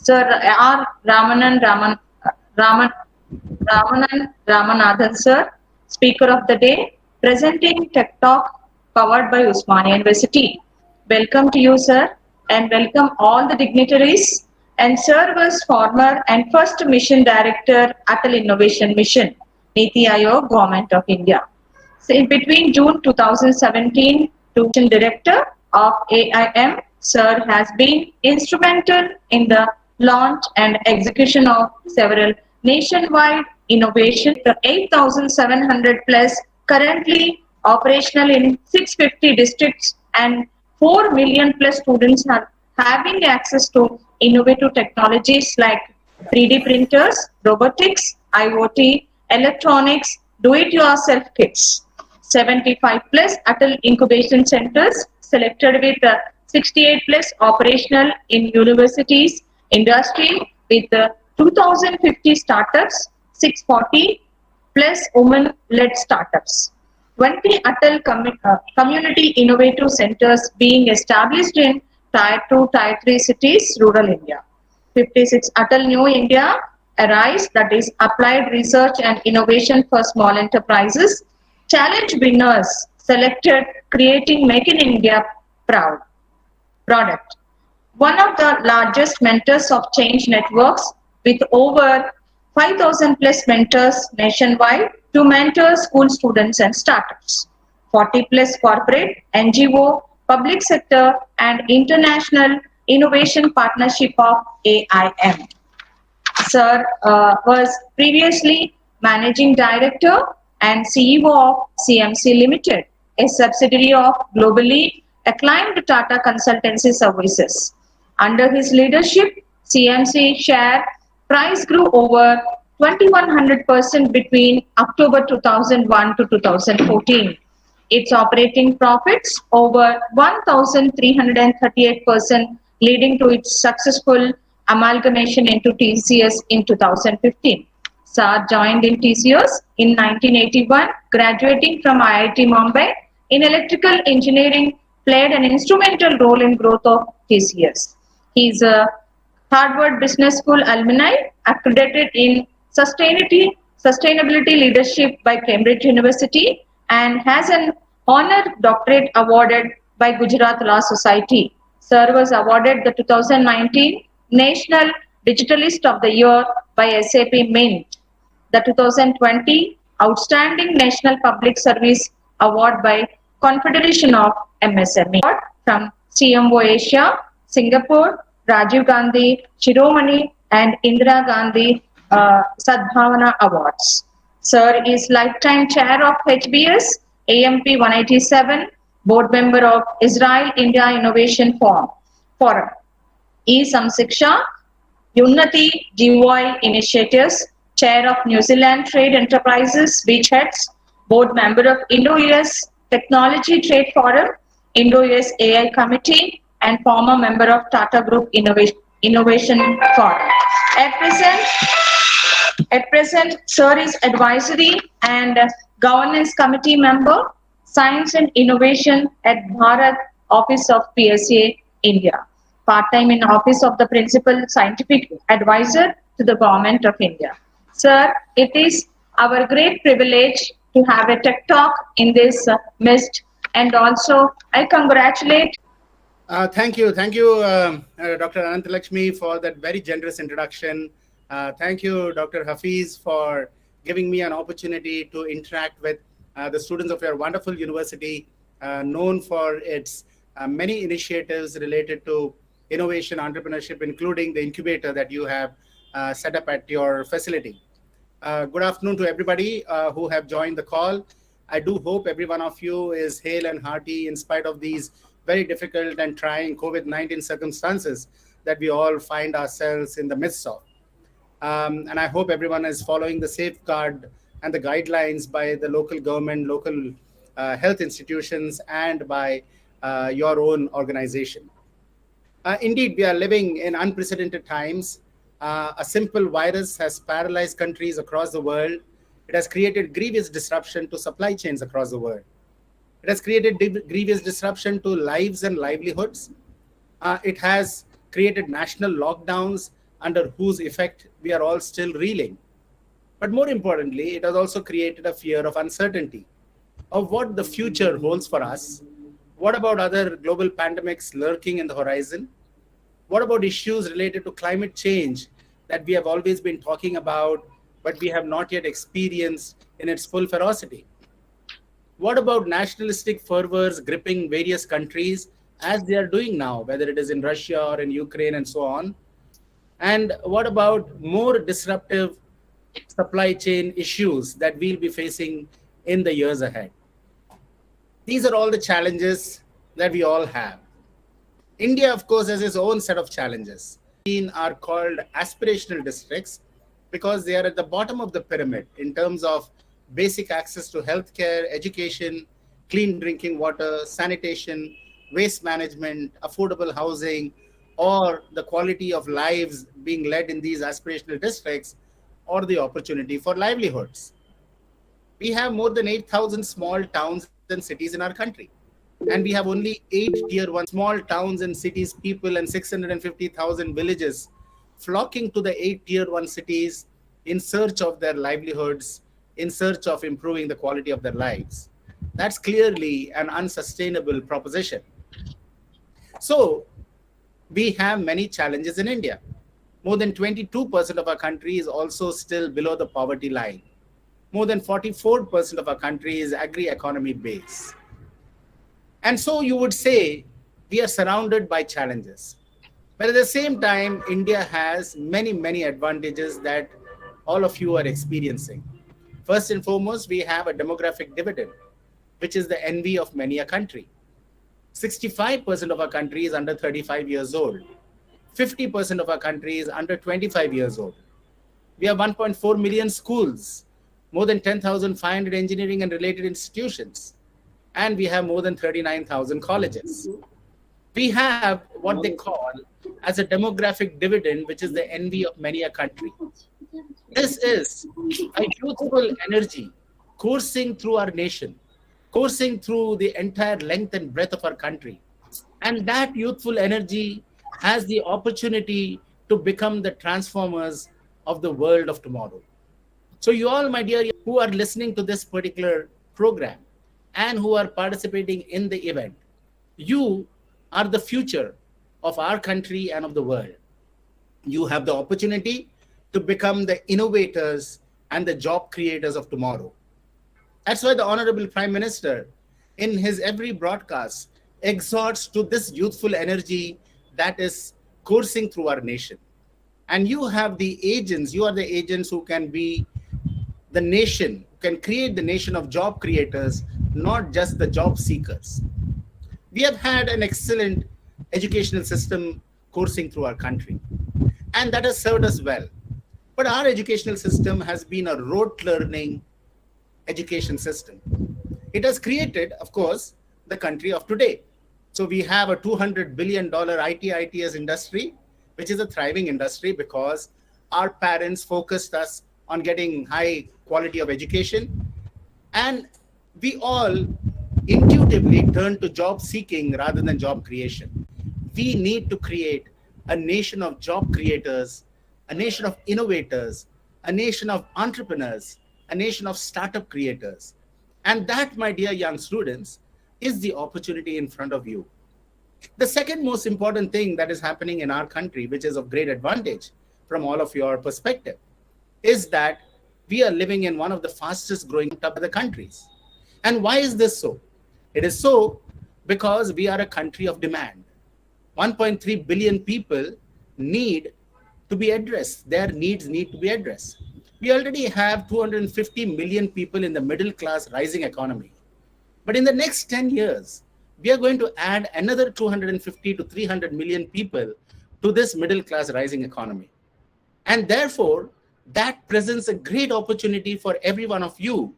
Sir R. Raman, Ramanathan, sir, Speaker of the Day, presenting TechTalk powered by Usmania University. Welcome to you, sir, and welcome all the dignitaries. And sir was former and first mission director Atal Innovation Mission, Niti Aayog, Government of India. So in between June 2017 to director of AIM, Sir has been instrumental in the launch and execution of several nationwide innovation. The 8,700 plus currently operational in 650 districts and 4 million plus students are having access to innovative technologies like 3D printers, robotics, IoT, electronics, do-it-yourself kits. 75 plus Atal incubation centers selected with 68 plus operational in universities, industry with 2050 startups, 640 plus women-led startups. 20 Atal community innovative centers being established in Tier 2, Tier 3 cities, rural India. 56 Atal New India Arise, that is applied research and innovation for small enterprises. Challenge winners selected creating Make in India proud product. One of the largest mentors of change networks with over 5,000 plus mentors nationwide to mentor school students and startups. 40 plus corporate, NGO, public sector and international innovation partnership of AIM. Sir was previously Managing Director and CEO of CMC Limited, a subsidiary of globally acclaimed Tata Consultancy Services. Under his leadership, CMC share price grew over 2100% between October 2001 to 2014. Its operating profits over 1,338%, leading to its successful amalgamation into TCS in 2015. Sir joined in TCS in 1981, graduating from IIT Mumbai in electrical engineering, played an instrumental role in growth of TCS. He is a Harvard Business School alumni, accredited in sustainability leadership by Cambridge University, and has an honor doctorate awarded by Gujarat Law Society. Sir was awarded the 2019 National Digitalist of the Year by SAP Mint, the 2020 Outstanding National Public Service Award by Confederation of MSME from CMO Asia, Singapore, Rajiv Gandhi, Shiromani and Indira Gandhi Sadbhavana Awards. Sir is lifetime chair of HBS, AMP 187, board member of Israel-India Innovation Forum. Samsiksha, Unnati GOI Initiatives, Chair of New Zealand Trade Enterprises Beachheads, Board Member of Indo-US Technology Trade Forum, Indo-US AI Committee, and former member of Tata Group Innovation Forum. At present, Sir is advisory and governance committee member, Science and Innovation at Bharat Office of PSA India. Part-time in Office of the Principal Scientific Advisor to the Government of India. Sir, it is our great privilege to have a tech talk in this midst, and also I congratulate. Thank you, Dr. Anantalakshmi, for that very generous introduction. Thank you, Dr. Hafiz, for giving me an opportunity to interact with the students of your wonderful university, known for its many initiatives related to innovation, entrepreneurship, including the incubator that you have set up at your facility. Good afternoon to everybody who have joined the call. I do hope every one of you is hale and hearty in spite of these very difficult and trying COVID-19 circumstances that we all find ourselves in the midst of. And I hope everyone is following the safeguard and the guidelines by the local government, local health institutions, and by your own organization. Indeed, we are living in unprecedented times. A simple virus has paralyzed countries across the world. It has created grievous disruption to supply chains across the world. It has created grievous disruption to lives and livelihoods. It has created national lockdowns under whose effect we are all still reeling. But more importantly, it has also created a fear of uncertainty of what the future holds for us. What about other global pandemics lurking in the horizon? What about issues related to climate change that we have always been talking about, but we have not yet experienced in its full ferocity? What about nationalistic fervors gripping various countries as they are doing now, whether it is in Russia or in Ukraine and so on? And what about more disruptive supply chain issues that we'll be facing in the years ahead? These are all the challenges that we all have. India, of course, has its own set of challenges. Are called aspirational districts because they are at the bottom of the pyramid in terms of basic access to healthcare, education, clean drinking water, sanitation, waste management, affordable housing, or the quality of lives being led in these aspirational districts, or the opportunity for livelihoods. We have more than 8,000 small towns and cities in our country. And we have only 8 tier 1 small towns and cities people and 650,000 villages flocking to the 8 tier 1 cities in search of their livelihoods, in search of improving the quality of their lives. That's clearly an unsustainable proposition. So we have many challenges in India. More than 22% of our country is also still below the poverty line. More than 44% of our country is agri-economy based. And so you would say we are surrounded by challenges. But at the same time, India has many, many advantages that all of you are experiencing. First and foremost, we have a demographic dividend, which is the envy of many a country. 65% of our country is under 35 years old. 50% of our country is under 25 years old. We have 1.4 million schools, more than 10,500 engineering and related institutions, and we have more than 39,000 colleges. We have what they call as a demographic dividend, which is the envy of many a country. This is a youthful energy coursing through our nation, coursing through the entire length and breadth of our country. And that youthful energy has the opportunity to become the transformers of the world of tomorrow. So you all, my dear, who are listening to this particular program and who are participating in the event, you are the future of our country and of the world. You have the opportunity to become the innovators and the job creators of tomorrow. That's why the Honorable Prime Minister, in his every broadcast, exhorts to this youthful energy that is coursing through our nation. And you have the agents, you are the agents who can be the nation, who can create the nation of job creators, not just the job seekers. We have had an excellent educational system coursing through our country, and that has served us well. But our educational system has been a rote learning education system. It has created, of course, the country of today. So we have a $200 billion IT/ITS industry, which is a thriving industry because our parents focused us on getting high quality of education. And we all intuitively turn to job seeking rather than job creation. We need to create a nation of job creators, a nation of innovators, a nation of entrepreneurs, a nation of startup creators. And that, my dear young students, is the opportunity in front of you. The second most important thing that is happening in our country, which is of great advantage from all of your perspective, is that we are living in one of the fastest growing top of the countries. And why is this so? It is so because we are a country of demand. 1.3 billion people need to be addressed. Their needs need to be addressed. We already have 250 million people in the middle class rising economy. But in the next 10 years, we are going to add another 250 to 300 million people to this middle class rising economy. And therefore, that presents a great opportunity for every one of you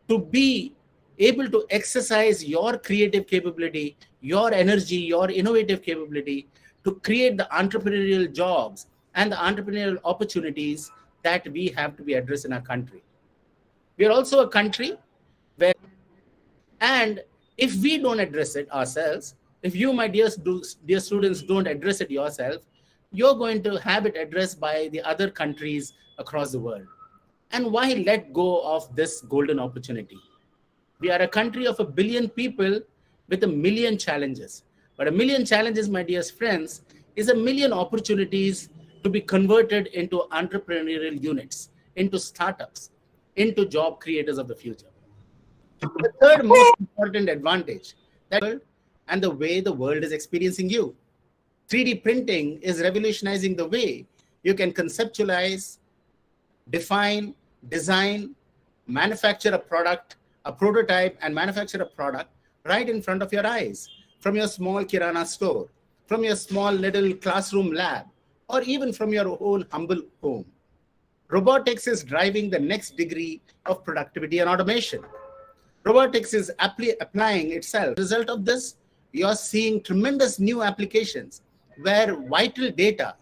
to be able to exercise your creative capability, your energy, your innovative capability to create the entrepreneurial jobs and the entrepreneurial opportunities that we have to be addressed in our country. We are also a country where, and if we don't address it ourselves, if you, my dear students, don't address it yourself, you're going to have it addressed by the other countries across the world. And why let go of this golden opportunity? We are a country of 1 billion people with 1 million challenges. But 1 million challenges, my dear friends, is 1 million opportunities to be converted into entrepreneurial units, into startups, into job creators of the future. The third most important advantage, that and the way the world is experiencing you. 3D printing is revolutionizing the way you can conceptualize, define, design, manufacture a product, a prototype, and manufacture a product right in front of your eyes, from your small kirana store, from your small little classroom lab, or even from your own humble home. Robotics is driving the next degree of productivity and automation. Robotics is applying itself. As a result of this, you're seeing tremendous new applications where vital data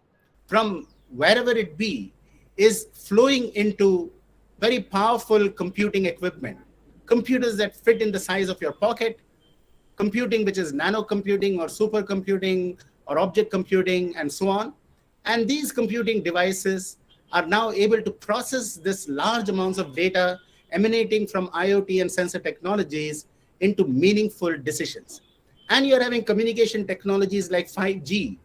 from wherever it be is flowing into very powerful computing equipment. Computers that fit in the size of your pocket, computing which is nano computing or supercomputing or object computing and so on. And these computing devices are now able to process this large amounts of data emanating from IoT and sensor technologies into meaningful decisions. And you're having communication technologies like 5G,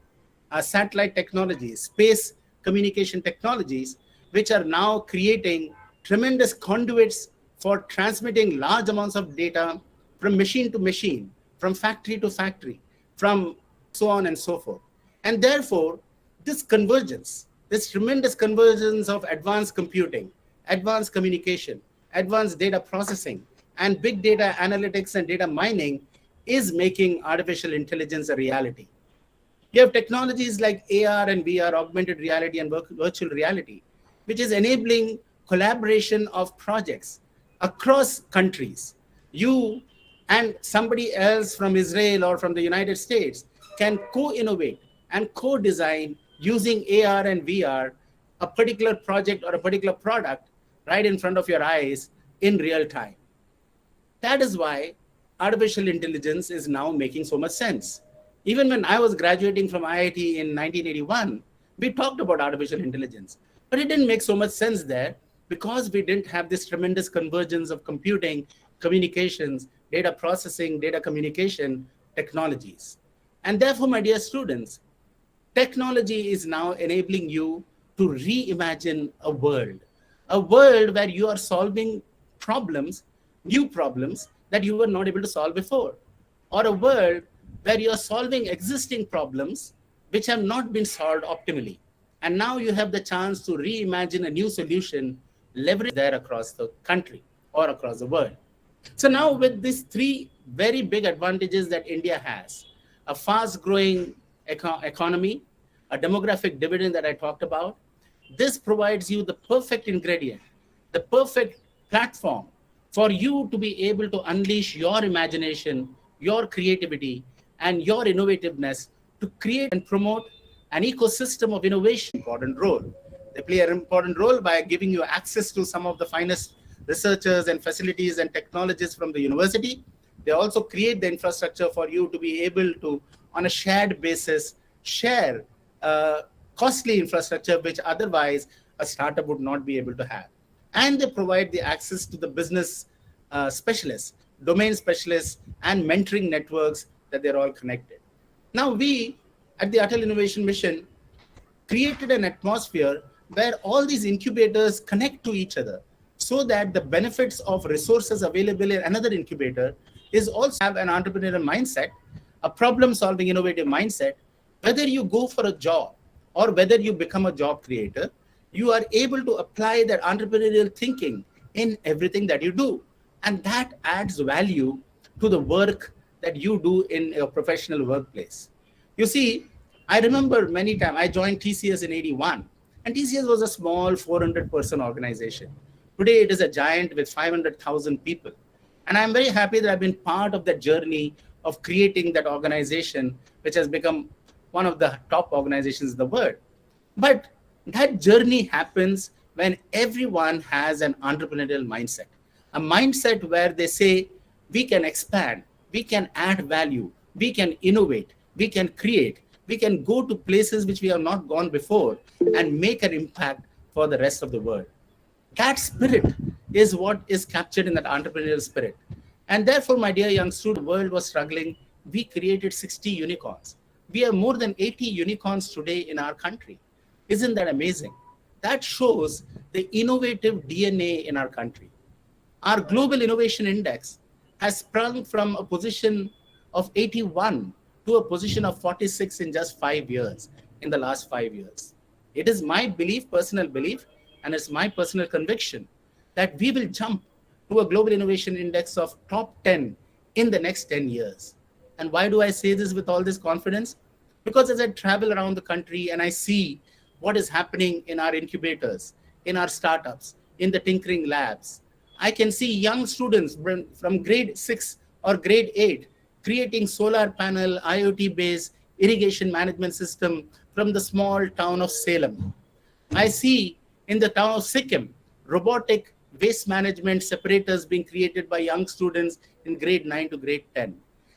satellite technologies, space communication technologies, which are now creating tremendous conduits for transmitting large amounts of data from machine to machine, from factory to factory, from so on and so forth. And therefore, this convergence, this tremendous convergence of advanced computing, advanced communication, advanced data processing, and big data analytics and data mining is making artificial intelligence a reality. You have technologies like AR and VR, augmented reality and virtual reality, which is enabling collaboration of projects across countries. You and somebody else from Israel or from the United States can co-innovate and co-design using AR and VR a particular project or a particular product right in front of your eyes in real time. That is why artificial intelligence is now making so much sense. Even when I was graduating from IIT in 1981, we talked about artificial intelligence, but it didn't make so much sense there because we didn't have this tremendous convergence of computing, communications, data processing, data communication technologies. And therefore, my dear students, technology is now enabling you to reimagine a world where you are solving problems, new problems that you were not able to solve before, or a world where you are solving existing problems which have not been solved optimally. And now you have the chance to reimagine a new solution, leverage there across the country or across the world. So now with these three very big advantages that India has, a fast-growing economy, a demographic dividend that I talked about, this provides you the perfect ingredient, the perfect platform for you to be able to unleash your imagination, your creativity, and your innovativeness to create and promote an ecosystem of innovation. Important role. They play an important role by giving you access to some of the finest researchers and facilities and technologists from the university. They also create the infrastructure for you to be able to, on a shared basis, share costly infrastructure which otherwise a startup would not be able to have. And they provide the access to the business specialists, domain specialists, and mentoring networks that they're all connected. Now we at the Atal Innovation Mission created an atmosphere where all these incubators connect to each other so that the benefits of resources available in another incubator is also have an entrepreneurial mindset, a problem-solving innovative mindset. Whether you go for a job or whether you become a job creator, you are able to apply that entrepreneurial thinking in everything that you do. And that adds value to the work that you do in your professional workplace. You see, I remember many times I joined TCS in 81, and TCS was a small 400-person organization. Today, it is a giant with 500,000 people. And I'm very happy that I've been part of that journey of creating that organization, which has become one of the top organizations in the world. But that journey happens when everyone has an entrepreneurial mindset, a mindset where they say, we can expand, we can add value, we can innovate, we can create, We can go to places which we have not gone before and make an impact for the rest of the world. That spirit is what is captured in that entrepreneurial spirit. And therefore, my dear young student, the world was struggling. We created 60 unicorns. We have more than 80 unicorns today in our country. Isn't that amazing? That shows the innovative DNA in our country. Our global innovation index has sprung from a position of 81 to a position of 46 in just 5 years, in the last 5 years. It is my belief, personal belief, and it's my personal conviction that we will jump to a global innovation index of top 10 in the next 10 years. And why do I say this with all this confidence? Because as I travel around the country and I see what is happening in our incubators, in our startups, in the tinkering labs, I can see young students from grade 6 or grade 8 creating solar panel, IoT-based irrigation management system from the small town of Salem. I see in the town of Sikkim, robotic waste management separators being created by young students in grade 9 to grade 10.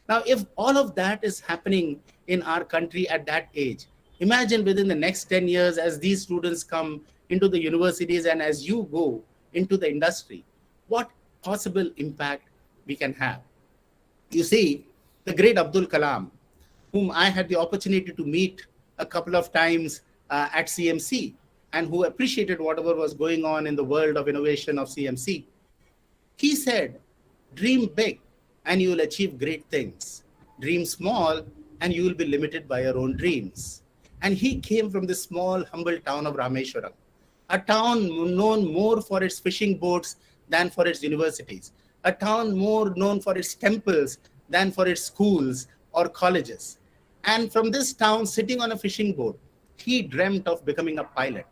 Now, if all of that is happening in our country at that age, imagine within the next 10 years as these students come into the universities and as you go into the industry, what possible impact we can have. You see, the great Abdul Kalam, whom I had the opportunity to meet a couple of times at CMC, and who appreciated whatever was going on in the world of innovation of CMC, he said, dream big and you will achieve great things. Dream small and you will be limited by your own dreams. And he came from the small, humble town of Rameshwaram, a town known more for its fishing boats than for its universities, a town more known for its temples than for its schools or colleges. And from this town, sitting on a fishing boat, he dreamt of becoming a pilot.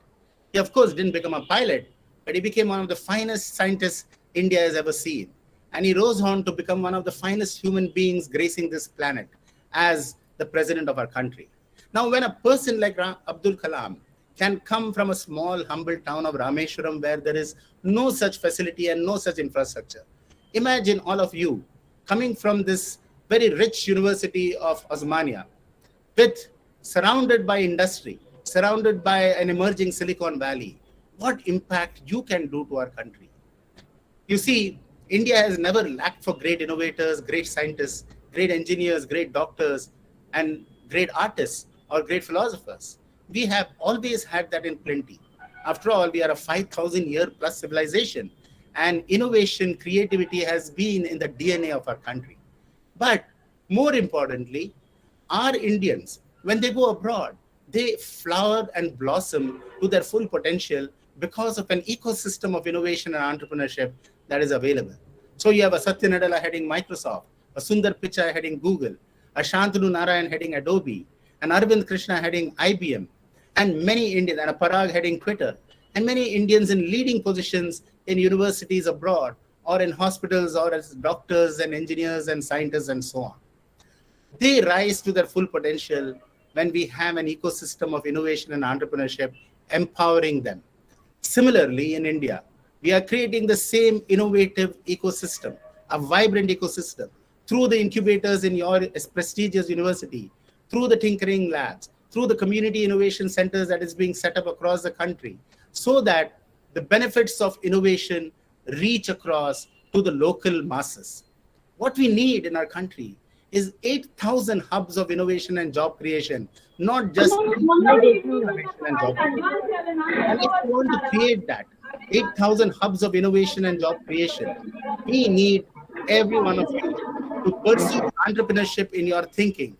He, of course, didn't become a pilot, but he became one of the finest scientists India has ever seen. And he rose on to become one of the finest human beings gracing this planet as the president of our country. Now, when a person like Abdul Kalam can come from a small, humble town of Rameshwaram where there is no such facility and no such infrastructure, imagine all of you coming from this very rich university of Osmania, surrounded by industry, surrounded by an emerging Silicon Valley, what impact you can do to our country. You see, India has never lacked for great innovators, great scientists, great engineers, great doctors, and great artists or great philosophers. We have always had that in plenty. After all, we are a 5,000 year plus civilization, and innovation, creativity has been in the DNA of our country. But more importantly, our Indians, when they go abroad, they flower and blossom to their full potential because of an ecosystem of innovation and entrepreneurship that is available. So you have a Satya Nadella heading Microsoft, a Sundar Pichai heading Google, a Shantanu Narayan heading Adobe, an Arvind Krishna heading IBM, and many Indians, and a Parag heading Twitter, and many Indians in leading positions in universities abroad or in hospitals or as doctors and engineers and scientists and so on. They rise to their full potential when we have an ecosystem of innovation and entrepreneurship empowering them. Similarly, in India, we are creating the same innovative ecosystem, a vibrant ecosystem, through the incubators in your prestigious university, through the tinkering labs, through the community innovation centers that is being set up across the country, so that the benefits of innovation reach across to the local masses. What we need in our country is 8,000 hubs of innovation and job creation, not just innovation and job creation. And if we want to create that, 8,000 hubs of innovation and job creation, we need every one of you to pursue entrepreneurship in your thinking,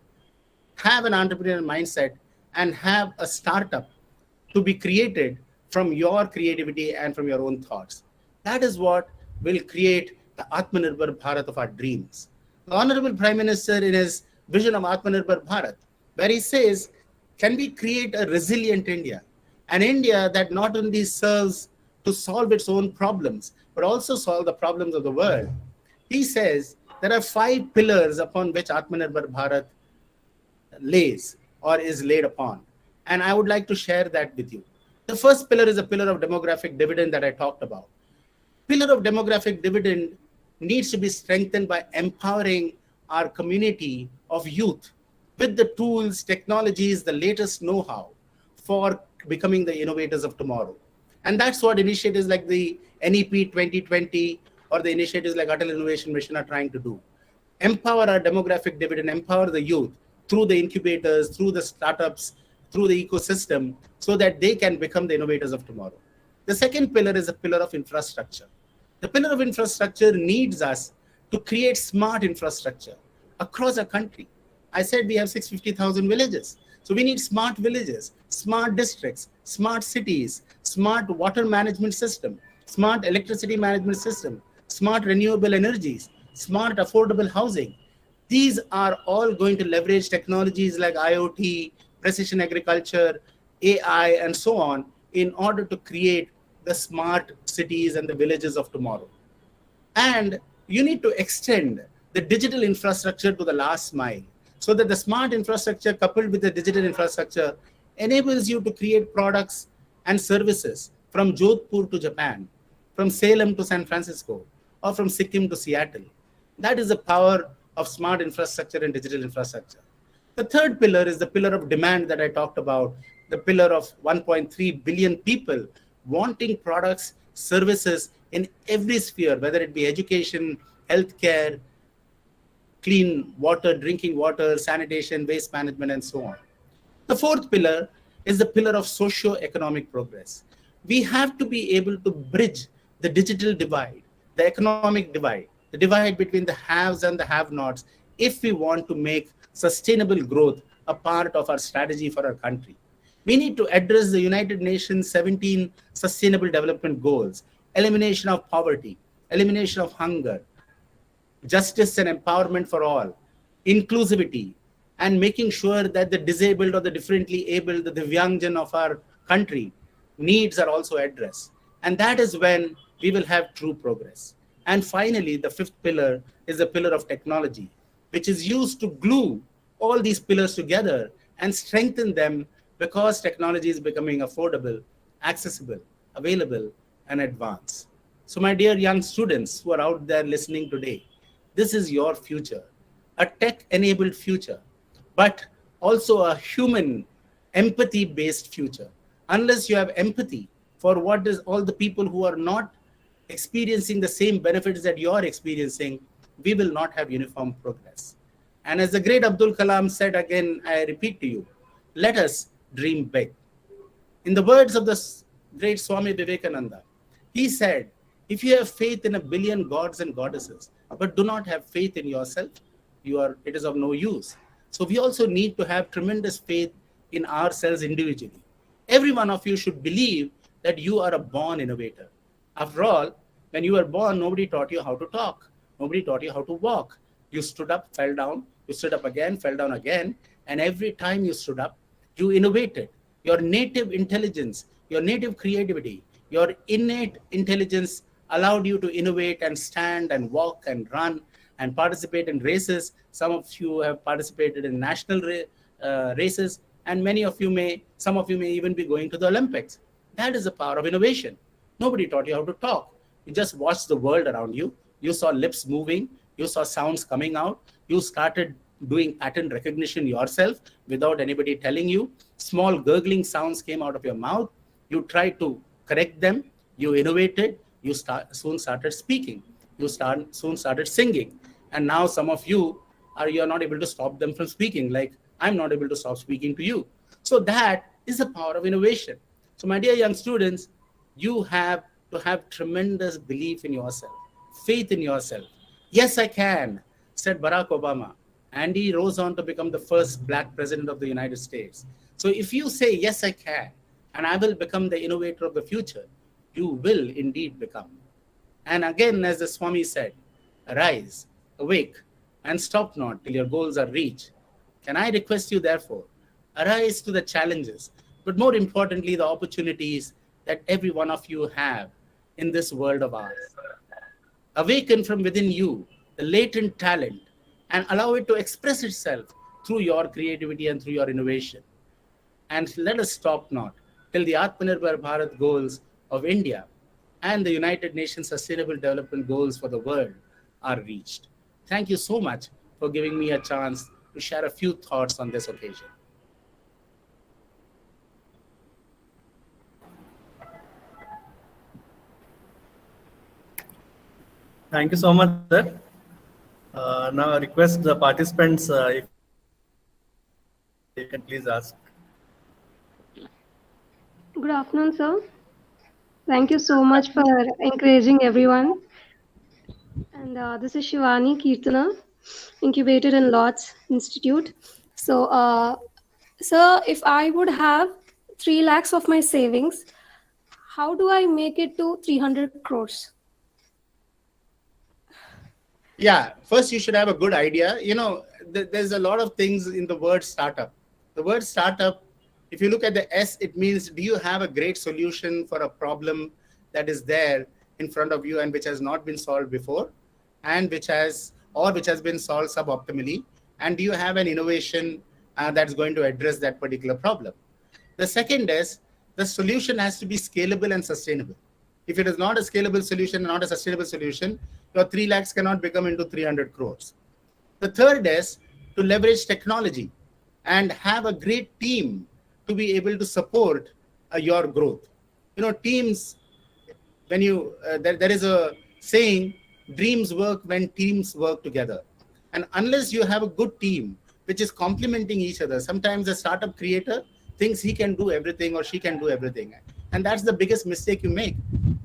have an entrepreneurial mindset, and have a startup to be created from your creativity and from your own thoughts. That is what will create the Atmanirbhar Bharat of our dreams. The Honorable Prime Minister, in his vision of Atmanirbhar Bharat, where he says, can we create a resilient India? An India that not only serves to solve its own problems, but also solve the problems of the world. He says there are 5 pillars upon which Atmanirbhar Bharat lays or is laid upon. And I would like to share that with you. The first pillar is a pillar of demographic dividend that I talked about. Pillar of demographic dividend needs to be strengthened by empowering our community of youth with the tools, technologies, the latest know-how for becoming the innovators of tomorrow. And that's what initiatives like the NEP 2020 or the initiatives like Untitled Innovation Mission are trying to do. Empower our demographic dividend, empower the youth through the incubators, through the startups, through the ecosystem, so that they can become the innovators of tomorrow. The second pillar is a pillar of infrastructure. The pillar of infrastructure needs us to create smart infrastructure across our country. I said we have 650,000 villages. So we need smart villages, smart districts, smart cities, smart water management system, smart electricity management system, smart renewable energies, smart affordable housing. These are all going to leverage technologies like IoT, precision agriculture, AI, and so on in order to create the smart cities and the villages of tomorrow. And you need to extend the digital infrastructure to the last mile so that the smart infrastructure coupled with the digital infrastructure enables you to create products and services from Jodhpur to Japan, from Salem to San Francisco, or from Sikkim to Seattle. That is the power of smart infrastructure and digital infrastructure. The third pillar is the pillar of demand that I talked about, the pillar of 1.3 billion people wanting products, services in every sphere, whether it be education, healthcare, clean water, drinking water, sanitation, waste management, and so on. The fourth pillar is the pillar of socio-economic progress. We have to be able to bridge the digital divide, the economic divide, the divide between the haves and the have-nots, if we want to make sustainable growth a part of our strategy for our country. We need to address the United Nations 17 Sustainable Development Goals, elimination of poverty, elimination of hunger, justice and empowerment for all, inclusivity, and making sure that the disabled or the differently abled, the Divyangjan of our country, needs are also addressed. And that is when we will have true progress. And finally, the fifth pillar is the pillar of technology, which is used to glue all these pillars together and strengthen them because technology is becoming affordable, accessible, available, and advanced. So, my dear young students who are out there listening today, this is your future, a tech-enabled future, but also a human, empathy-based future. Unless you have empathy for what is all the people who are not experiencing the same benefits that you're experiencing, we will not have uniform progress. And as the great Abdul Kalam said, again, I repeat to you, let us dream big. In the words of the great Swami Vivekananda, he said, if you have faith in a billion gods and goddesses, but do not have faith in yourself, it is of no use. So we also need to have tremendous faith in ourselves individually. Every one of you should believe that you are a born innovator. After all, when you were born, nobody taught you how to talk. Nobody taught you how to walk. You stood up, fell down, you stood up again, fell down again, and every time you stood up, you innovated. Your native intelligence, your native creativity, your innate intelligence allowed you to innovate and stand and walk and run and participate in races. Some of you have participated in national races, and some of you may even be going to the Olympics. That is the power of innovation. Nobody taught you how to talk. You just watched the world around you. You saw lips moving. You saw sounds coming out. You started doing pattern recognition yourself without anybody telling you. Small gurgling sounds came out of your mouth. You tried to correct them. You innovated. You soon started speaking. You soon started singing. And now some of you you're not able to stop them from speaking, like I'm not able to stop speaking to you. So that is the power of innovation. So my dear young students, you have to have tremendous belief in yourself, faith in yourself. Yes, I can, said Barack Obama. And he rose on to become the first Black president of the United States. So if you say, yes, I can, and I will become the innovator of the future, you will indeed become. And again, as the Swami said, arise, awake, and stop not till your goals are reached. Can I request you, therefore, arise to the challenges, but more importantly, the opportunities that every one of you have in this world of ours. Awaken from within you the latent talent and allow it to express itself through your creativity and through your innovation. And let us stop not till the Atmanirbhar Bharat goals of India and the United Nations Sustainable Development Goals for the world are reached. Thank you so much for giving me a chance to share a few thoughts on this occasion. Thank you so much, sir. Now I request the participants, if you have any questions, you can please ask. Good afternoon, sir. Thank you so much for encouraging everyone. And this is Shivani Kirtana, incubated in Lords Institute. So, sir, if I would have 3 lakhs of my savings, how do I make it to 300 crores? Yeah, first you should have a good idea. There's a lot of things in the word startup. The word startup, if you look at the S, it means, do you have a great solution for a problem that is there in front of you and which has not been solved before, and which has been solved suboptimally, and do you have an innovation that's going to address that particular problem? The second is, the solution has to be scalable and sustainable. If it is not a scalable solution, not a sustainable solution, your 3 lakhs cannot become into 300 crores. The third is to leverage technology and have a great team to be able to support your growth. Teams, when there is a saying, dreams work when teams work together. And unless you have a good team which is complementing each other, sometimes the startup creator thinks he can do everything or she can do everything. And that's the biggest mistake you make.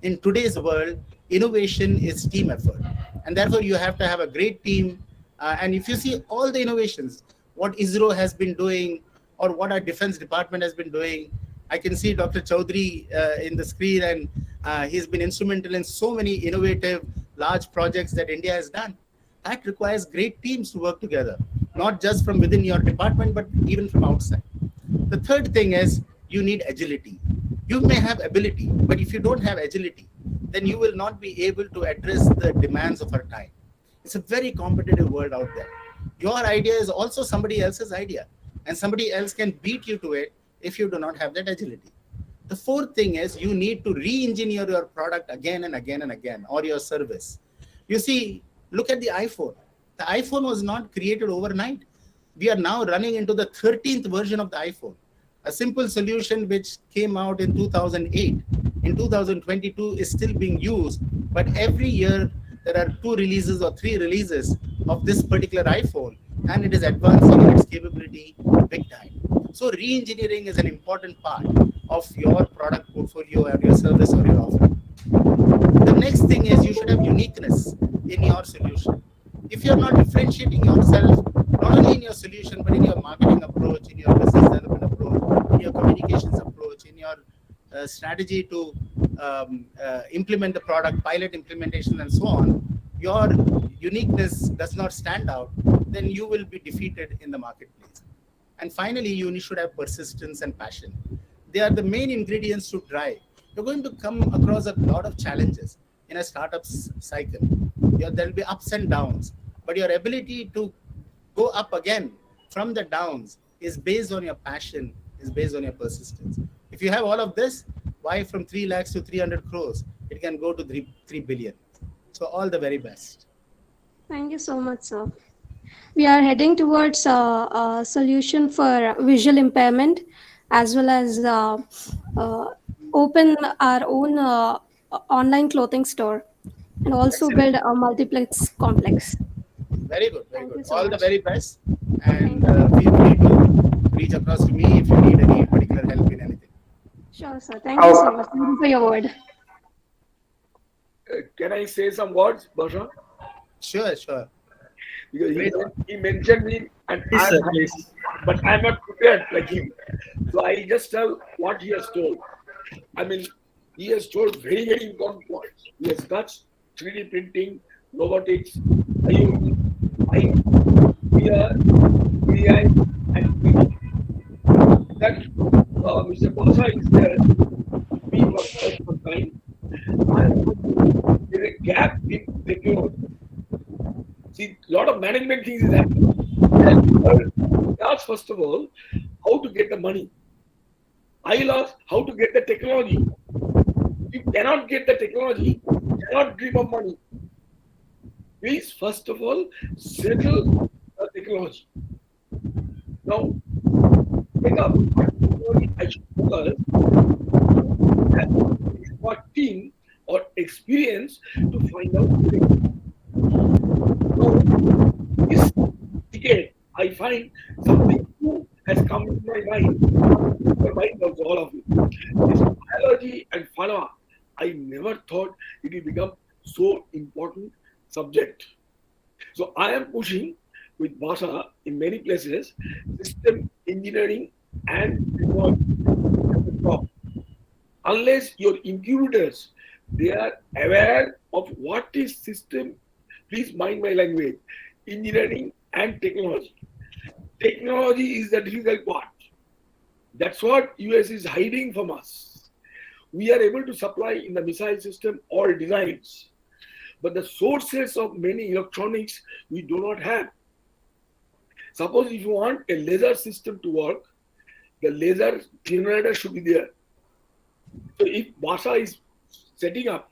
In today's world, innovation is team effort. And therefore, you have to have a great team. And if you see all the innovations, what ISRO has been doing or what our defense department has been doing, I can see Dr. Chaudhary in the screen, and he's been instrumental in so many innovative, large projects that India has done. That requires great teams to work together, not just from within your department, but even from outside. The third thing is you need agility. You may have ability, but if you don't have agility, then you will not be able to address the demands of our time. It's a very competitive world out there. Your idea is also somebody else's idea, and somebody else can beat you to it if you do not have that agility. The fourth thing is you need to re-engineer your product again and again and again, or your service. You see, look at the iPhone. The iPhone was not created overnight. We are now running into the 13th version of the iPhone. A simple solution which came out in 2008, in 2022 is still being used, but every year there are 2 releases or 3 releases of this particular iPhone, and it is advancing in its capability big time. So re-engineering is an important part of your product portfolio or your service or your offering. The next thing is you should have uniqueness in your solution. If you're not differentiating yourself, not only in your solution, but in your marketing approach, in your business development approach, in your communications approach, in your strategy to implement the product, pilot implementation, and so on, your uniqueness does not stand out, then you will be defeated in the marketplace. And finally, you should have persistence and passion. They are the main ingredients to drive. You're going to come across a lot of challenges in a startup cycle. There'll be ups and downs, but your ability to go up again from the downs is based on your passion, is based on your persistence. If you have all of this, why from 3 lakhs to 300 crores, it can go to 3 billion. So all the very best. Thank you so much, sir. We are heading towards a solution for visual impairment, as well as open our own online clothing store, and also build a multiplex complex. Very good, very Thank good. you so All the much. very best. And feel free to reach across to me if you need any particular help in anything. Sure, sir. Thank you so much. Thank you for your word. Can I say some words, Basha? Sure. Because he mentioned me, and Please, sir, please. but I'm not prepared like him. So I just tell what he has told. I mean, he has told very, very important points. He has touched 3D printing, robotics, IoT, VR, AI, and 3D. That Mr. Basha is there. We for quite some time. And there is a gap in technology. See, a lot of management things is happening. Ask first of all, how to get the money. I'll ask how to get the technology. You cannot get the technology, you cannot dream of money. Please, first of all, settle the technology. Now, take up what I should focus what team or experience to find out. Now, this decade, I find something new has come into my mind. My mind of all of you. This biology and pharma, I never thought it will become so important subject. So I am pushing with Bhasha in many places, system engineering and technology at the top. Unless your incubators, they are aware of what is system, please mind my language, engineering and technology. Technology is the difficult part. That's what US is hiding from us. We are able to supply in the missile system all designs, but the sources of many electronics we do not have. Suppose if you want a laser system to work, the laser generator should be there. So if Bhasha is setting up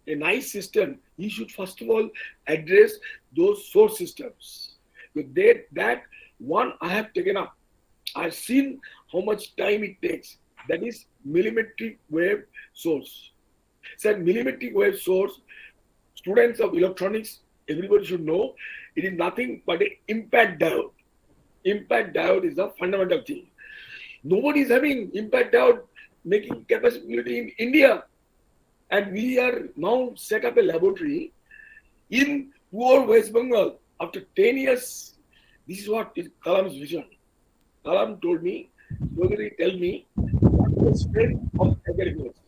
a nice system, he should first of all address those source systems. With that one I have taken up. I've seen how much time it takes. That is millimetric wave source. So millimetric wave source, students of electronics, everybody should know, it is nothing but an impact diode. Impact diode is a fundamental thing. Nobody is having impact diode making capability in India. And we are now set up a laboratory in poor West Bengal. After 10 years, this is what is Kalam's vision. Kalam told me, Yogiri, tell me, what is the strength of Calcutta University?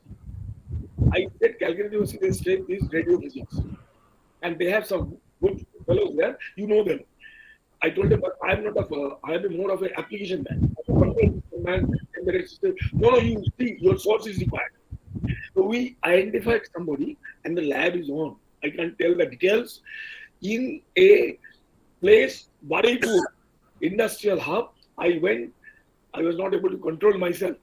I said Calcutta University's strength is radio physics. And they have some good fellows there, you know them. I told them, but I am more of an application man. No, you see, your source is required. So we identified somebody and the lab is on. I can't tell the details. In a place, Badipur, industrial hub, I went, I was not able to control myself.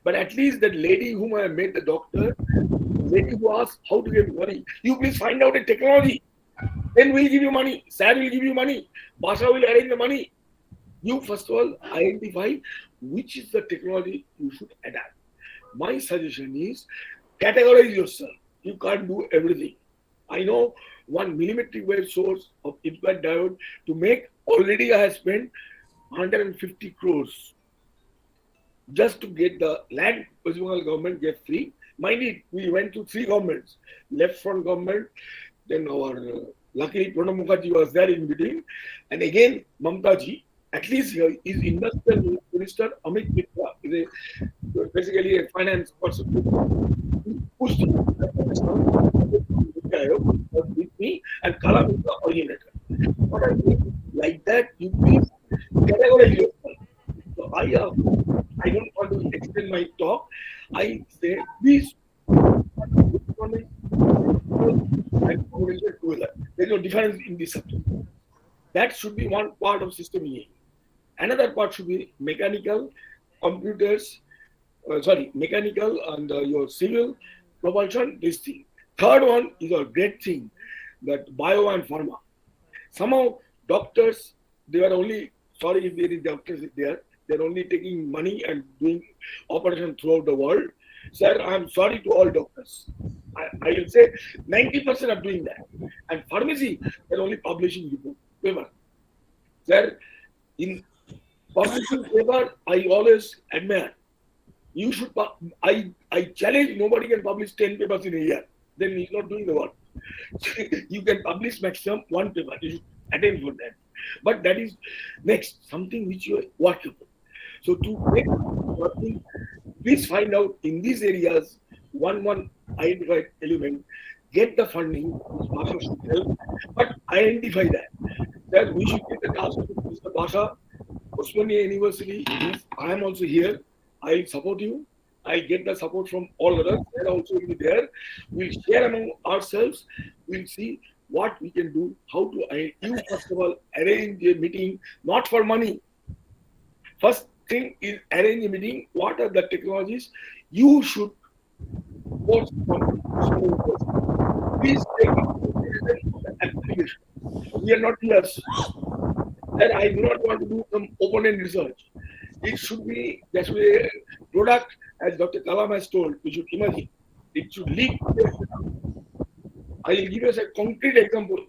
But at least that lady whom I met, the doctor, lady who asked how to get money, you please find out a technology. Then we'll give you money. Sir will give you money. Bhasha will arrange the money. You first of all identify which is the technology you should adapt. My suggestion is categorize yourself. You can't do everything. I know one millimetric wave source of impact diode to make, already I have spent 150 crores just to get the land. West Bengal government get free. Mind it, we went to 3 governments. Left front government, then our luckily Pranab Mukherjee was there in between, and again Mamta ji. At least here is industrial minister Amit Mitra is basically a finance person. He pushed with me and Kalam is the originator. What I mean, like that, you please categorize yourself. So I don't want to extend my talk. I say please and together. There is no difference in this subject. That should be one part of system engineering. Another part should be mechanical, computers, mechanical and your civil propulsion, this thing. Third one is a great thing, that bio and pharma. Somehow doctors, they are only, sorry if there is doctors there, they're only taking money and doing operation throughout the world. Sir, I'm sorry to all doctors. I will say 90% are doing that. And pharmacy, they're only publishing paper. Sir, in publishing paper, I always admire. You should, I challenge nobody can publish 10 papers in a year. Then he's not doing the work. You can publish maximum 1 paper. You should attempt for that. But that is next, something which you are workable. So to make working, please find out in these areas one identified element, get the funding, Bhasha should help, but identify that we should get the task to Mr. Bhasha, Osmania University, I am also here, I support you, I get the support from all others, and also will be there, we'll share among ourselves, we'll see what we can do, how to, you first of all arrange a meeting, not for money. First thing is arrange a meeting, what are the technologies you should course from. Please take it as an application. We are not here. And I do not want to do some open-end research. There should be a product, as Dr. Kalam has told, we should imagine. It should lead to the I will give you a concrete example.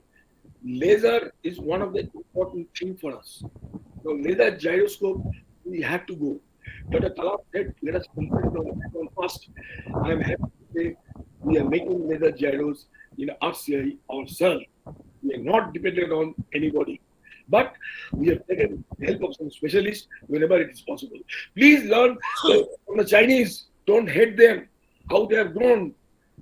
Laser is one of the important things for us. Now, laser gyroscope, we have to go. Dr. Kalam said, let us complete the one first. I am happy to say we are making laser gyros in RCI ourselves. We are not dependent on anybody. But we have taken help of some specialists whenever it is possible. Please learn from the Chinese. Don't hate them, how they have grown.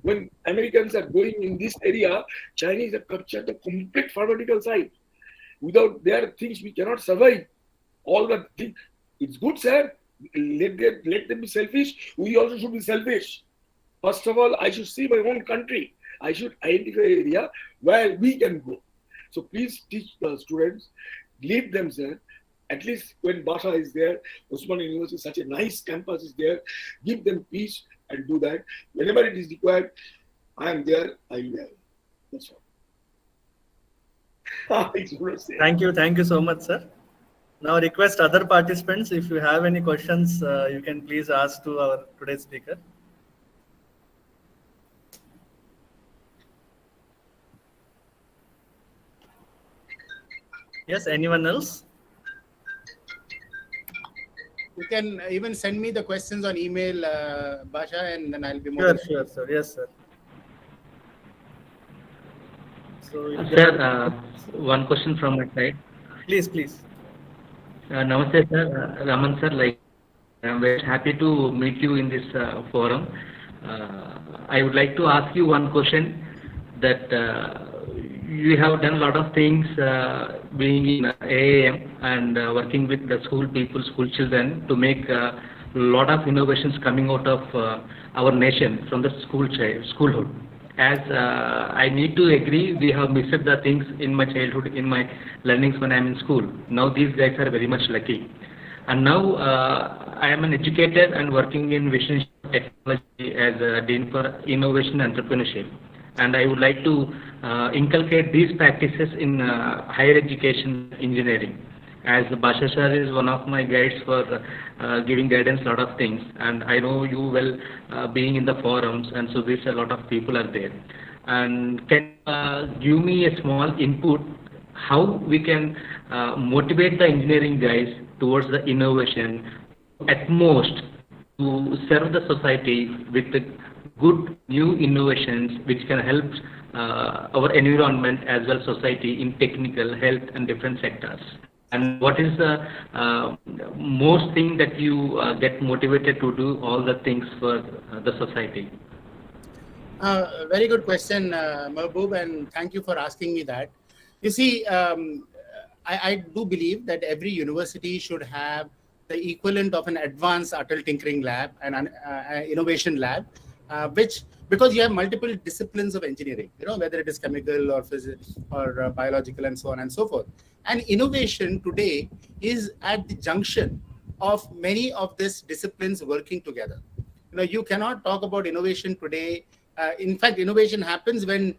When Americans are going in this area, Chinese have captured the complete pharmaceutical side. Without their things, we cannot survive. All the things. It's good, sir. Let them be selfish. We also should be selfish. First of all, I should see my own country. I should identify an area where we can go. So please teach the students, lead them, sir. At least when Basha is there, Osman University, such a nice campus is there, give them peace and do that. Whenever it is required, I am there, I will be there. That's all. Thank you so much, sir. Now request other participants, if you have any questions, you can please ask to our today's speaker. Yes, anyone else? You can even send me the questions on email, Basha, and then I'll be more. Sure, sir. Yes, sir. So, sir, one question from my side. Please. Namaste, sir. Raman, sir, I'm very happy to meet you in this forum. I would like to ask you one question that you have done a lot of things being in AAM and working with the school people, school children to make a lot of innovations coming out of our nation from the schoolhood. As I need to agree, we have missed the things in my childhood, in my learnings when I'm in school. Now these guys are very much lucky. And now I am an educator and working in Vision Technology as a Dean for Innovation and Entrepreneurship. And I would like to inculcate these practices in higher education engineering. As Basha sir is one of my guides for giving guidance a lot of things, and I know you well being in the forums, and so there's a lot of people are there. And can give me a small input how we can motivate the engineering guys towards the innovation at most to serve the society with the good new innovations which can help our environment as well society in technical, health and different sectors. And what is the most thing that you get motivated to do all the things for the society? Very good question, Mahbub, and thank you for asking me that. You see, I do believe that every university should have the equivalent of an advanced Atal Tinkering Lab and an innovation lab, because you have multiple disciplines of engineering, whether it is chemical or physics or biological and so on and so forth. And innovation today is at the junction of many of these disciplines working together. You cannot talk about innovation today. In fact, innovation happens when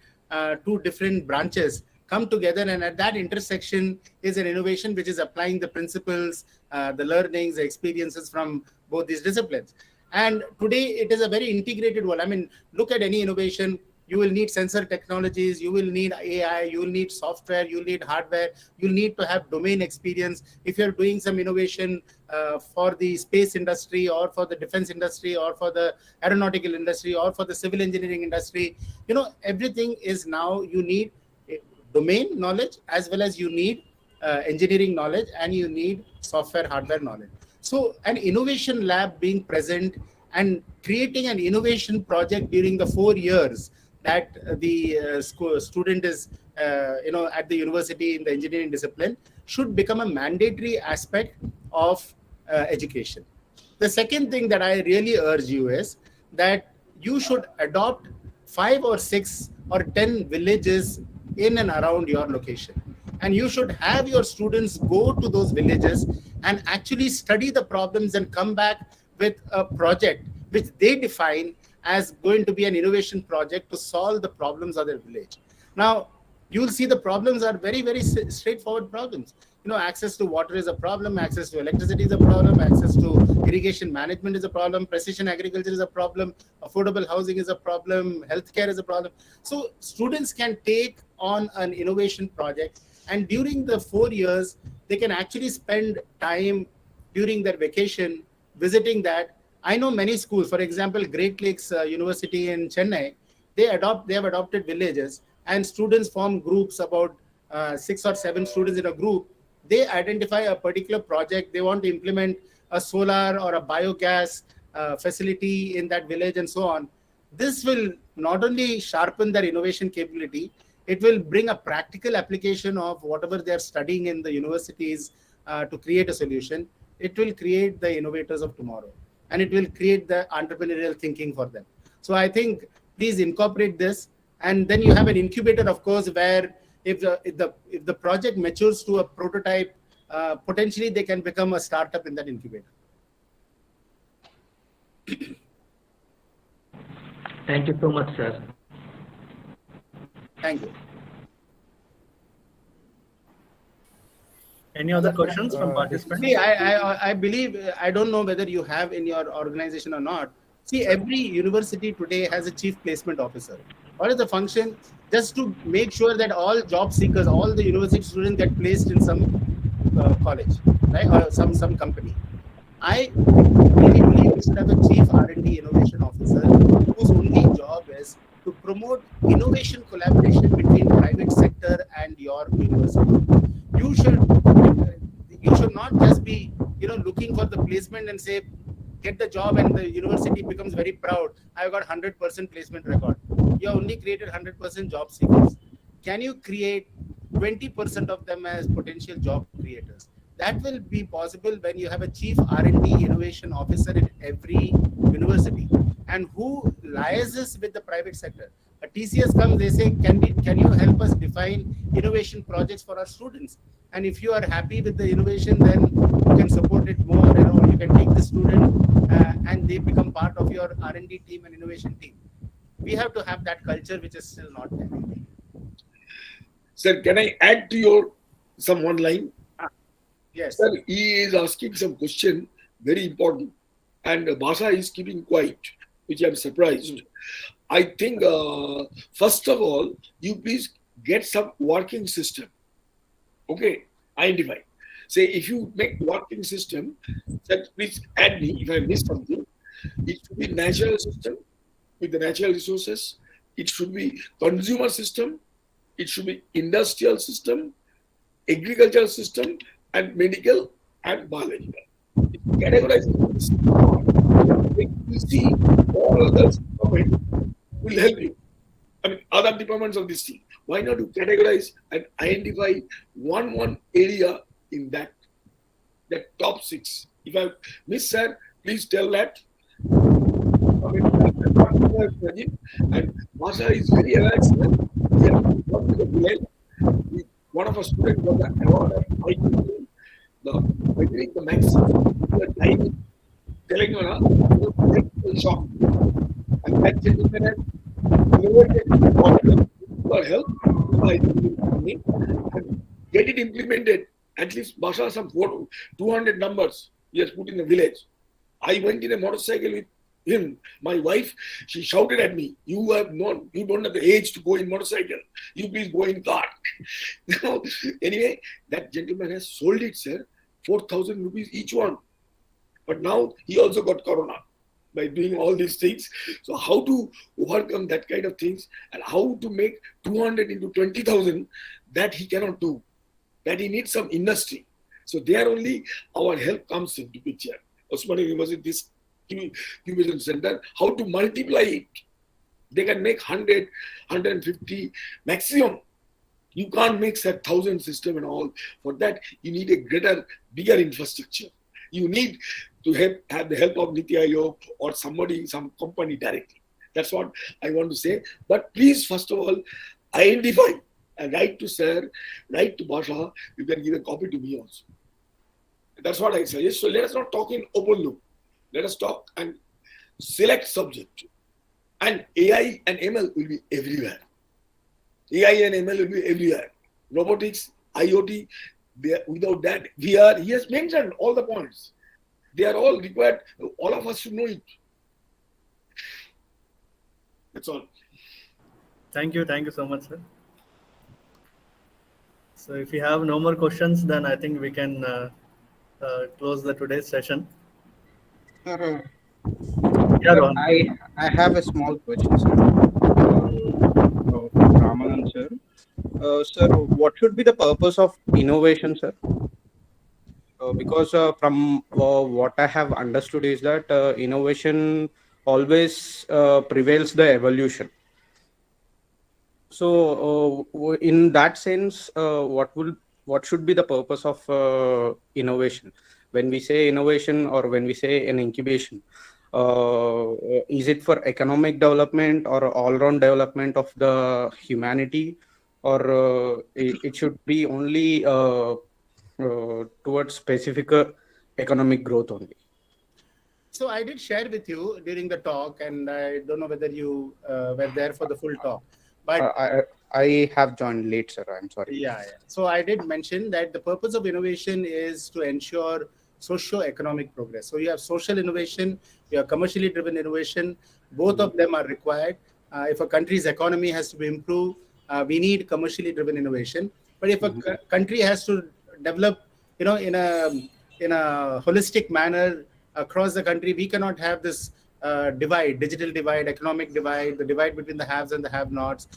two different branches come together, and at that intersection is an innovation which is applying the principles, the learnings, the experiences from both these disciplines. And today it is a very integrated world. I mean, look at any innovation. You will need sensor technologies, you will need AI, you will need software, you will need hardware, you will need to have domain experience. If you're doing some innovation for the space industry or for the defense industry or for the aeronautical industry or for the civil engineering industry, everything is now you need domain knowledge as well as you need engineering knowledge, and you need software, hardware knowledge. So an innovation lab being present and creating an innovation project during the 4 years that the student is, at the university in the engineering discipline should become a mandatory aspect of education. The second thing that I really urge you is that you should adopt 5 or 6 or 10 villages in and around your location. And you should have your students go to those villages and actually study the problems and come back with a project which they define as going to be an innovation project to solve the problems of their village. Now, you will see the problems are very, very straightforward problems. access to water is a problem, access to electricity is a problem, access to irrigation management is a problem, precision agriculture is a problem, affordable housing is a problem, healthcare is a problem. So students can take on an innovation project, and during the 4 years, they can actually spend time during their vacation visiting that. I know many schools, for example, Great Lakes University in Chennai, they have adopted villages, and students form groups, about 6 or 7 students in a group. They identify a particular project. They want to implement a solar or a biogas facility in that village and so on. This will not only sharpen their innovation capability, it will bring a practical application of whatever they're studying in the universities to create a solution. It will create the innovators of tomorrow, and it will create the entrepreneurial thinking for them. So I think please incorporate this. And then you have an incubator, of course, where if the project matures to a prototype, potentially they can become a startup in that incubator. Thank you so much, sir. Thank you. Any other questions from participants? See, I believe, I don't know whether you have in your organization or not. See, every university today has a chief placement officer. What is the function? Just to make sure that all job seekers, all the university students get placed in some college, right, or some company. I really believe we should have a chief R&D innovation officer whose only job is to promote innovation collaboration between private sector and your university. You should not just be looking for the placement and say get the job, and the university becomes very proud. I've got 100% placement record. You only created 100% job seekers. Can you create 20% of them as potential job creators? That will be possible when you have a chief R&D innovation officer in every university, and who liaises with the private sector. A TCS comes, they say, can you help us define innovation projects for our students? And if you are happy with the innovation, then you can support it more, or you can take the student and they become part of your R&D team and innovation team. We have to have that culture, which is still not there. Sir, can I add to some one line? Yes. Sir, he is asking some question, very important, and Bhasha is keeping quiet, which I'm surprised. I think, first of all, you please get some working system. Okay, identify. Say, if you make working system, then please add me if I missed something. It should be natural system with the natural resources. It should be consumer system. It should be industrial system, agricultural system, and medical and biological. Categorize this. You see, all others will help you. I mean, other departments of this thing. Why not you categorize and identify one area in that top 6? If I miss, sir, please tell that. And Masha is very aware. One of our students got the award at the maximum. Telangana, shock. And that gentleman has for help and get it implemented. At least Basha some 200 numbers he has put in the village. I went in a motorcycle with him. My wife, she shouted at me, you don't have the age to go in motorcycle. You please go in car. Anyway, that gentleman has sold it, sir, 4,000 rupees each one. But now he also got corona by doing all these things. So how to overcome that kind of things, and how to make 200 into 20,000, that he cannot do. That he needs some industry. So there only our help comes into picture. Osmani University, this incubation center, how to multiply it. They can make 100, 150 maximum. You can't make that 1,000 system and all. For that, you need a bigger infrastructure. You need to have the help of Niti Aayog or somebody, some company directly. That's what I want to say. But please, first of all, identify and write to Sir, write to Basha. You can give a copy to me also. That's what I suggest. So let us not talk in open loop. Let us talk and select subject. And AI and ML will be everywhere. AI and ML will be everywhere. Robotics, IoT, Without that, he has mentioned all the points. They are all required. All of us should know it. That's all. Thank you so much, sir. So if you have no more questions, then I think we can close the today's session. Sir, Yeah, sir, Rohan. I have a small question, sir. Ramanan, sir. Sir, what should be the purpose of innovation, sir? Because from what I have understood is that innovation always prevails the evolution. So, in that sense, what should be the purpose of innovation? When we say innovation or when we say an incubation, is it for economic development or all-round development of the humanity, or it should be only towards specific economic growth only? So I did share with you during the talk, and I don't know whether you were there for the full talk, but I have joined late, sir. I'm sorry. yeah. So I did mention that the purpose of innovation is to ensure socio-economic progress. So you have social innovation, you have commercially driven innovation. Both of them are required. If a country's economy has to be improved, we need commercially driven innovation. But if a country has to develop, in a holistic manner across the country, we cannot have this divide, digital divide, economic divide, the divide between the haves and the have-nots.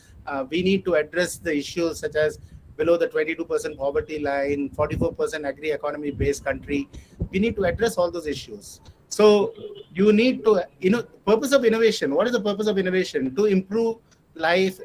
We need to address the issues such as below the 22% poverty line, 44% agri-economy based country. We need to address all those issues. So you need to, purpose of innovation. What is the purpose of innovation? To improve life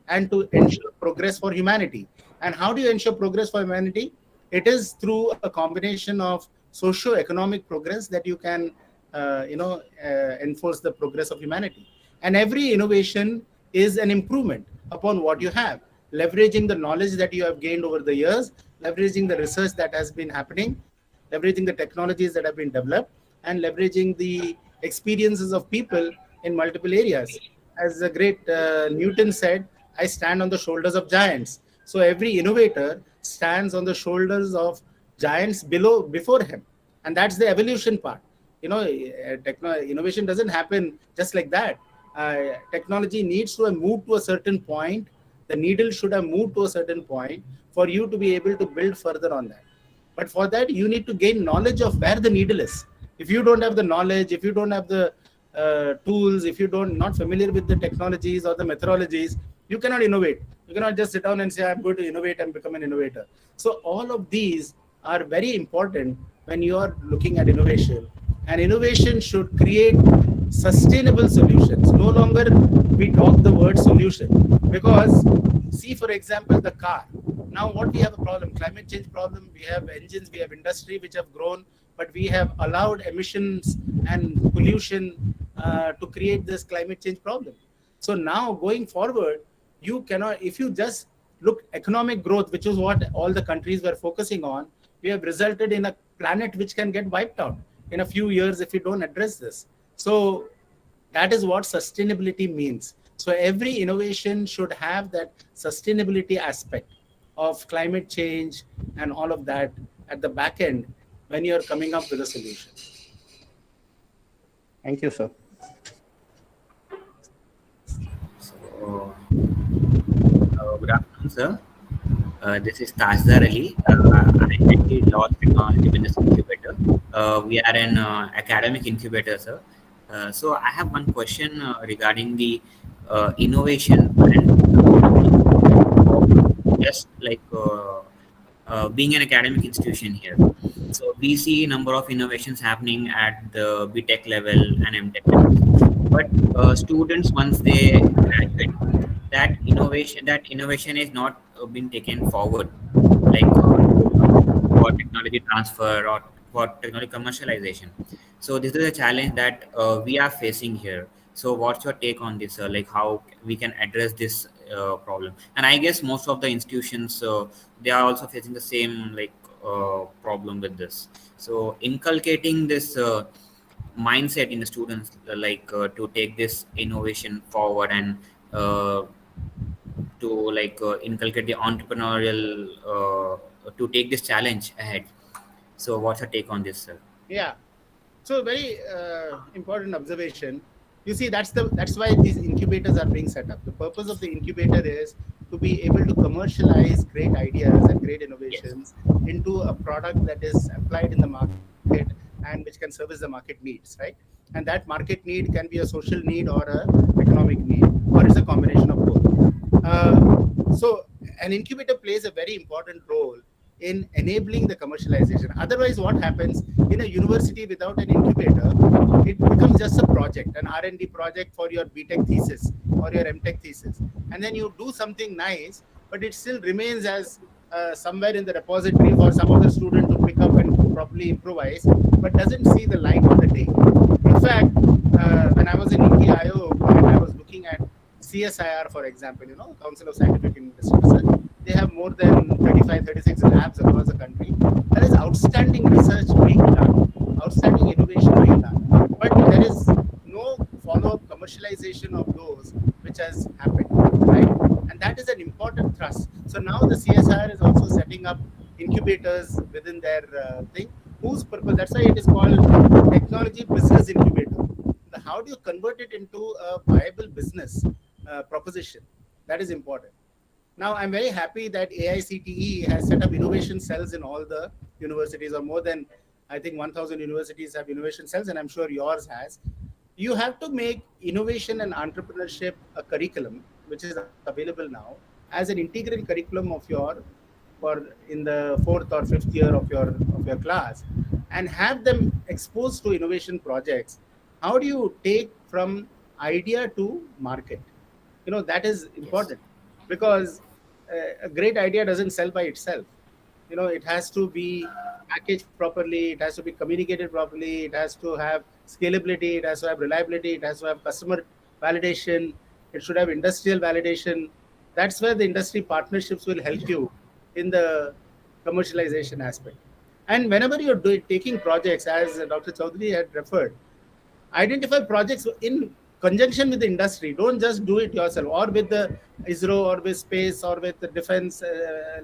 and to ensure progress for humanity. And how do you ensure progress for humanity? It is through a combination of socio-economic progress that you can, enforce the progress of humanity. And every innovation is an improvement upon what you have, leveraging the knowledge that you have gained over the years, leveraging the research that has been happening, leveraging the technologies that have been developed, and leveraging the experiences of people in multiple areas. As the great Newton said, I stand on the shoulders of giants. So every innovator stands on the shoulders of giants before him. And that's the evolution part. Innovation doesn't happen just like that. Technology needs to have moved to a certain point. The needle should have moved to a certain point for you to be able to build further on that. But for that, you need to gain knowledge of where the needle is. If you don't have the knowledge, if you don't have the tools, if you don't not familiar with the technologies or the methodologies, you cannot innovate. You cannot just sit down and say, I'm going to innovate and become an innovator. So all of these are very important when you are looking at innovation. And innovation should create sustainable solutions. No longer we talk the word solution, because see, for example, the car. Now what we have a problem, climate change problem. We have engines, we have industry which have grown, but we have allowed emissions and pollution to create this climate change problem. So now going forward, you cannot, if you just look economic growth, which is what all the countries were focusing on, we have resulted in a planet which can get wiped out in a few years if we don't address this. So that is what sustainability means. So every innovation should have that sustainability aspect of climate change and all of that at the back end when you're coming up with a solution. Thank you, sir. So, good afternoon, sir. This is Tajdar Ali. I study law technology business incubator. We are an academic incubator, sir. So I have one question regarding the innovation and just like being an academic institution here. So we see a number of innovations happening at the BTech level and MTech level. But students, once they graduate, that innovation is not been taken forward, like for technology transfer or for technology commercialization. So this is a challenge that we are facing here. So what's your take on this? Like how we can address this problem? And I guess most of the institutions they are also facing the same like problem with this. So inculcating this mindset in the students, to take this innovation forward and to inculcate the entrepreneurial to take this challenge ahead. So what's your take on this, sir? Yeah. So very important observation. You see, that's why these incubators are being set up. The purpose of the incubator is to be able to commercialize great ideas and great innovations into a product that is applied in the market and which can service the market needs, right? And that market need can be a social need or a economic need, or it's a combination of both. So an incubator plays a very important role in enabling the commercialization. Otherwise, what happens in a university without an incubator, it becomes just a project, an R&D project for your BTech thesis or your MTech thesis. And then you do something nice, but it still remains as somewhere in the repository for some other student to pick up and properly improvise, but doesn't see the light of the day. In fact, when I was in NITI Aayog and I was looking at CSIR, for example, Council of Scientific Industry Research, they have more than 35, 36 labs across the country. There is outstanding research being done, outstanding innovation being done, but there is no follow-up commercialization of those which has happened, right? And that is an important thrust. So now the CSIR is also setting up incubators within their thing, whose purpose, that's why it is called Technology Business Incubator. How do you convert it into a viable business proposition? That is important. Now, I'm very happy that AICTE has set up innovation cells in all the universities, or more than, I think, 1,000 universities have innovation cells, and I'm sure yours has. You have to make innovation and entrepreneurship a curriculum, which is available now as an integral curriculum of in the 4th or 5th year of your class, and have them exposed to innovation projects. How do you take from idea to market? That is important, because a great idea doesn't sell by itself. It has to be packaged properly, it has to be communicated properly, it has to have scalability, it has to have reliability, it has to have customer validation, it should have industrial validation. That's where the industry partnerships will help you in the commercialization aspect. And whenever you're taking projects, as Dr. Chaudhary had referred, identify projects in conjunction with the industry. Don't just do it yourself, or with the ISRO, or with space, or with the defense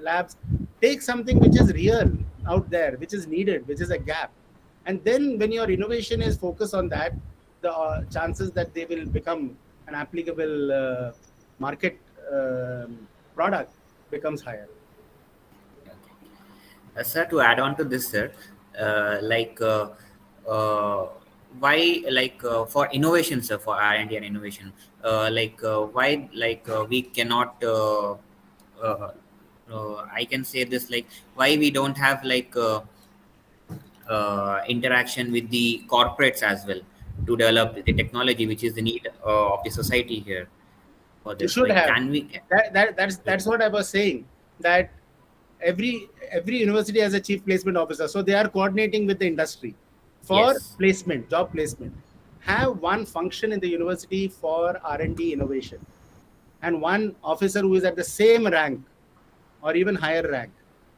labs. Take something which is real out there, which is needed, which is a gap. And then when your innovation is focused on that, the chances that they will become an applicable market product becomes higher. Sir, to add on to this, sir, why, for innovation, sir, for R&D and innovation, why, we cannot, I can say this, why we don't have interaction with the corporates as well to develop the technology, which is the need of the society here. For this. You should have. Can we? That's what I was saying. That every university has a chief placement officer, so they are coordinating with the industry for placement, job placement. Have one function in the university for R&D innovation, and one officer who is at the same rank or even higher rank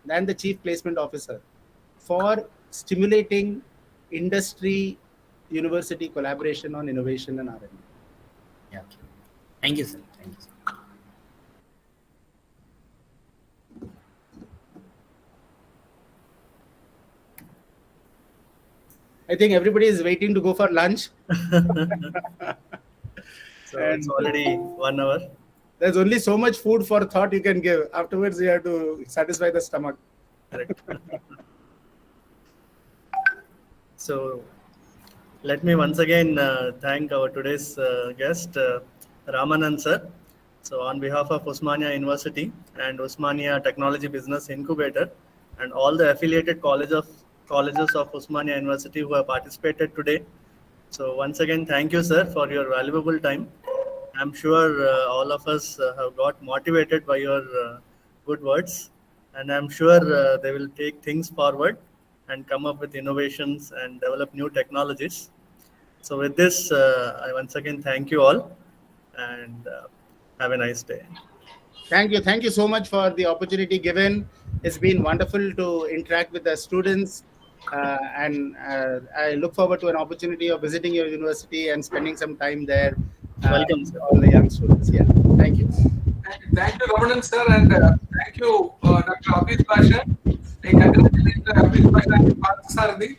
than the chief placement officer for stimulating industry university collaboration on innovation and R&D. Yeah. Thank you, sir. Thank you, sir. I think everybody is waiting to go for lunch. So it's already 1 hour. There's only so much food for thought you can give. Afterwards, you have to satisfy the stomach. Correct. So let me once again thank our today's guest, Ramanan sir. So on behalf of Osmania University and Osmania Technology Business Incubator and all the affiliated colleges of Osmania University who have participated today. So once again, thank you, sir, for your valuable time. I'm sure all of us have got motivated by your good words, and I'm sure they will take things forward and come up with innovations and develop new technologies. So with this, I once again thank you all, and have a nice day. Thank you. Thank you so much for the opportunity given. It's been wonderful to interact with the students. And I look forward to an opportunity of visiting your university and spending some time there. Welcome, sir. All the young students. Yeah. Thank you. Thank you, Ramanan sir, and thank you, Dr. Hafiz Pasha. I congratulate Mr. Parthasarathi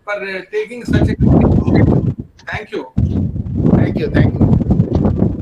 for taking such a great initiative. Thank you. Thank you.